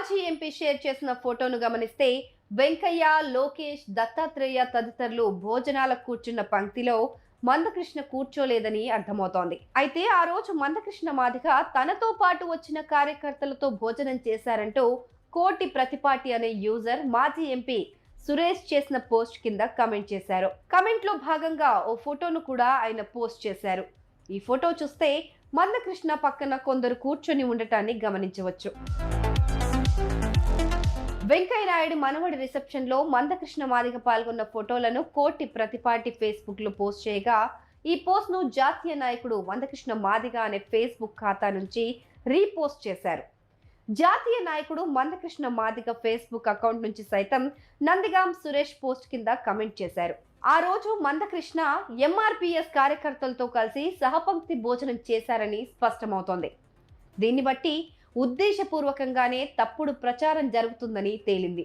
మాజీ MP share చేసిన ఫోటోను గమనిస్తే వెంకయ్య, లోకేష్, దత్తాత్రేయ తదితరులు భోజనాలకు కూర్చున్న పంక్తిలో మందకృష్ణ కూర్చోలేదని అర్థమవుతోంది. అయితే ఆ రోజు మందకృష్ణ మాదిగ తనతో పాటు వచ్చిన కార్యకర్తలతో భోజనం చేశారంటూ కోటి ప్రతిపాటి అనే యూజర్ మాజీ ఎంపీ సురేష్ చేసిన పోస్ట్ కింద కమెంట్ చేశారు. కమెంట్ లో భాగంగా ఓ ఫోటోను కూడా ఆయన పోస్ట్ చేశారు. ఈ ఫోటో చూస్తే మందకృష్ణ పక్కన కొందరు కూర్చొని ఉండటాన్ని గమనించవచ్చు. వెంకయ్య నాయుడు మనవడి రిసెప్షన్ లో మందకృష్ణ మాదిగ పాల్గొన్న ఫోటోలను కోటి ప్రతిపాటి ఫేస్బుక్ లో పోస్ట్ చేయగా, ఈ పోస్ట్ ను జాతీయ నాయకుడు మందకృష్ణ మాదిగ అనే ఫేస్బుక్ ఖాతా నుంచి రీపోస్ట్ చేశారు. జాతీయ నాయకుడు మందకృష్ణ మాదిగ ఫేస్బుక్ అకౌంట్ నుంచి సైతం నందిగాం సురేష్ పోస్ట్ కింద కమెంట్ చేశారు. ఆ రోజు మందకృష్ణ ఎంఆర్పీఎస్ కార్యకర్తలతో కలిసి సహపంక్తి భోజనం చేశారని స్పష్టమవుతోంది. దీన్ని బట్టి ఉద్దేశపూర్వకంగానే తప్పుడు ప్రచారం జరుగుతుందని తేలింది.